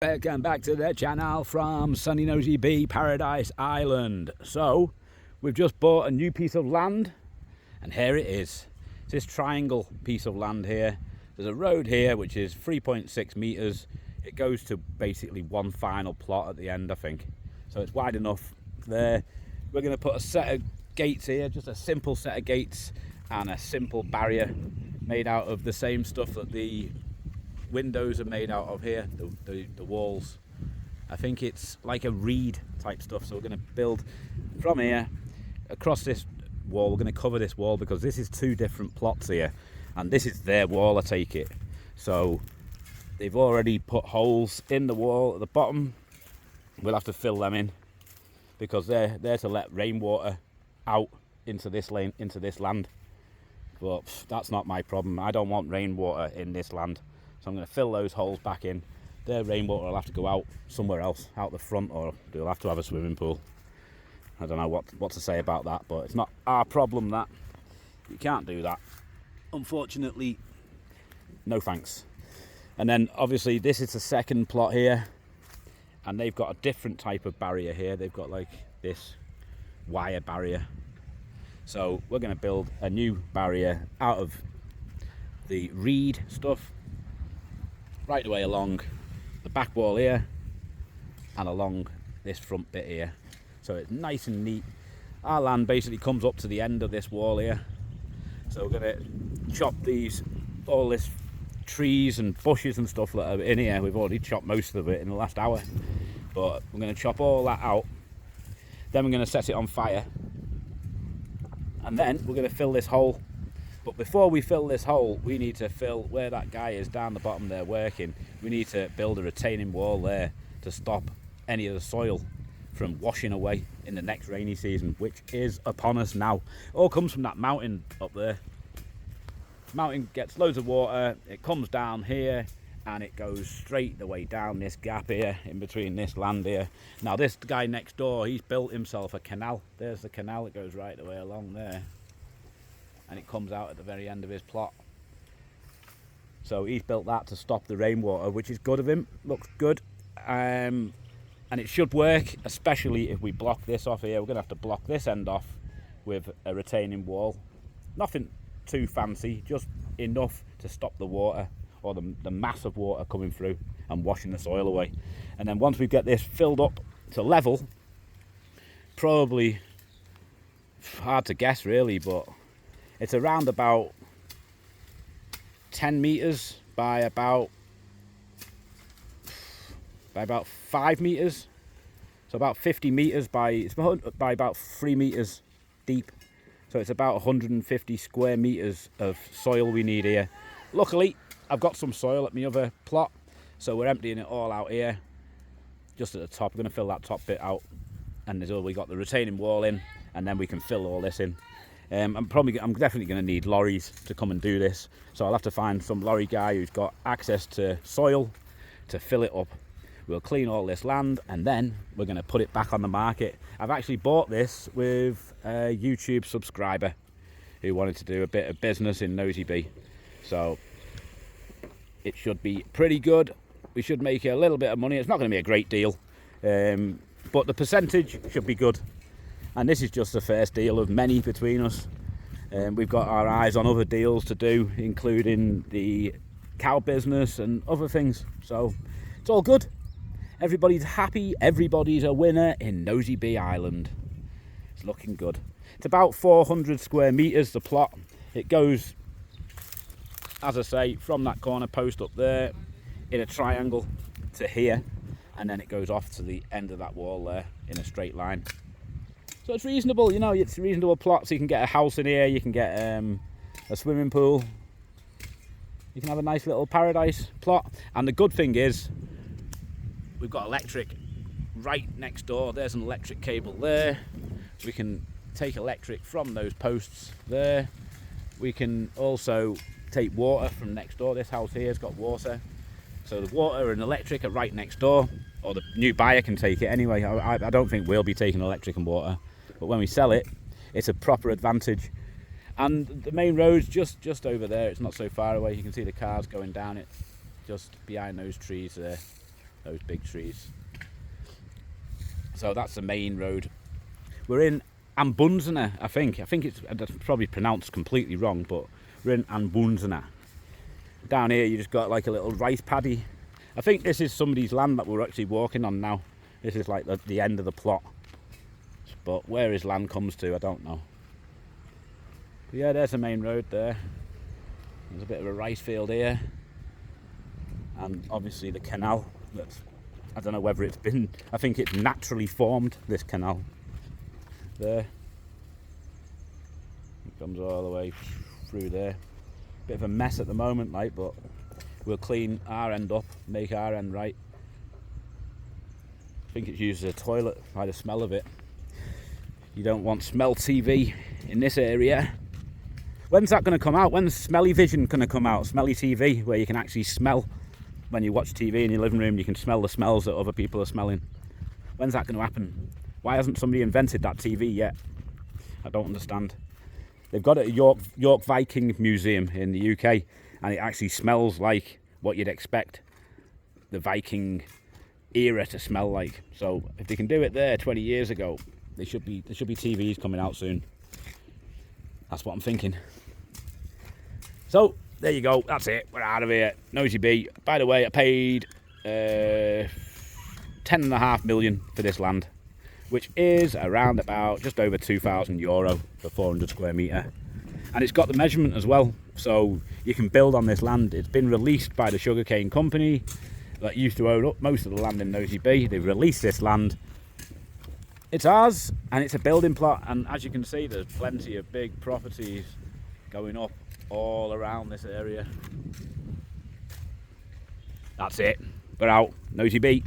Welcome back to the channel from sunny Nosy Be, Paradise Island. So, we've just bought a new piece of land, and here it is. It's this triangle piece of land here. There's a road here which is 3.6 meters. It goes to basically one final plot at the end, I think. So it's wide enough there. We're going to put a set of gates here, just a simple set of gates and a simple barrier made out of the same stuff that the windows are made out of here, the walls. I think it's like a reed type stuff, so we're going to build from here across this wall. We're going to cover this wall because this is two different plots here, and this is their wall, I take it. So they've already put holes in the wall at the bottom. We'll have to fill them in because they're there to let rainwater out into this land, but that's not my problem. I don't want rainwater in this land. So I'm going to fill those holes back in. Their rainwater will have to go out somewhere else, out the front, or they'll have to have a swimming pool. I don't know what to say about that, but it's not our problem that. You can't do that. Unfortunately, no thanks. And then obviously this is the second plot here, and they've got a different type of barrier here. They've got like this wire barrier. So we're going to build a new barrier out of the reed stuff, right the way along the back wall here and along this front bit here, so it's nice and neat. Our land basically comes up to the end of this wall here, so we're going to chop all this trees and bushes and stuff that are in here. We've already chopped most of it in the last hour, but we're going to chop all that out. Then we're going to set it on fire, and then we're going to fill this hole. But before we fill this hole, we need to fill where that guy is down the bottom there working. We need to build a retaining wall there to stop any of the soil from washing away in the next rainy season, which is upon us now. It all comes from that mountain up there. Mountain gets loads of water, it comes down here and it goes straight the way down this gap here in between this land here. Now this guy next door, he's built himself a canal. There's the canal that goes right the way along there, and it comes out at the very end of his plot. So he's built that to stop the rainwater, which is good of him, looks good. And it should work, especially if we block this off here. We're going to have to block this end off with a retaining wall. Nothing too fancy, just enough to stop the water, or the mass of water coming through and washing the soil away. And then once we get this filled up to level, probably, hard to guess really, but it's around about 10 meters by about 5 meters. So about 50 meters by about 3 meters deep. So it's about 150 square meters of soil we need here. Luckily, I've got some soil at my other plot, so we're emptying it all out here. Just at the top, we're going to fill that top bit out, and we got the retaining wall in, and then we can fill all this in. I'm definitely going to need lorries to come and do this, so I'll have to find some lorry guy who's got access to soil to fill it up. We'll clean all this land, and then we're going to put it back on the market. I've actually bought this with a YouTube subscriber who wanted to do a bit of business in Nosy Be, so it should be pretty good. We should make a little bit of money. It's not going to be a great deal, but the percentage should be good. And this is just the first deal of many between us. We've got our eyes on other deals to do, including the cow business and other things. So it's all good. Everybody's happy. Everybody's a winner in Nosy Be Island. It's looking good. It's about 400 square meters, the plot. It goes, as I say, from that corner post up there in a triangle to here. And then it goes off to the end of that wall there in a straight line. So it's reasonable, you know, it's a reasonable plot, so you can get a house in here, you can get a swimming pool, you can have a nice little paradise plot. And the good thing is, we've got electric right next door. There's an electric cable there. We can take electric from those posts there. We can also take water from next door. This house here has got water. So the water and electric are right next door, or the new buyer can take it anyway. I don't think we'll be taking electric and water. But when we sell it, it's a proper advantage. And the main road's just over there. It's not so far away. You can see the cars going down it just behind those trees there. those big trees. So that's the main road. We're in Ambunzana, I think it's probably pronounced completely wrong, but we're in Ambunzana. Down here you just got like a little rice paddy. I think this is somebody's land that we're actually walking on now. This is like the end of the plot, but where his land comes to, I don't know. But yeah, there's the main road there. There's a bit of a rice field here, and obviously the canal. That's, I don't know whether it's been, I think it's naturally formed, this canal there. It comes all the way through there. Bit of a mess at the moment, like, but we'll clean our end up, make our end right. I think it's used as a toilet by the smell of it. You don't want smell TV in this area. When's that going to come out? When's Smelly Vision going to come out? Smelly TV, where you can actually smell. When you watch TV in your living room, you can smell the smells that other people are smelling. When's that going to happen? Why hasn't somebody invented that TV yet? I don't understand. They've got it at York Viking Museum in the UK, and it actually smells like what you'd expect the Viking era to smell like. So if they can do it there 20 years ago, there should be TVs coming out soon. That's what I'm thinking. So there you go. That's it. We're out of here. Nosy B. By the way, I paid 10.5 million for this land, which is around about just over €2,000 for 400 square metre. And it's got the measurement as well, so you can build on this land. It's been released by the sugarcane company that used to own up most of the land in Nosy B. They've released this land. It's ours, and it's a building plot, and as you can see, there's plenty of big properties going up all around this area. That's it. We're out. Nosy B.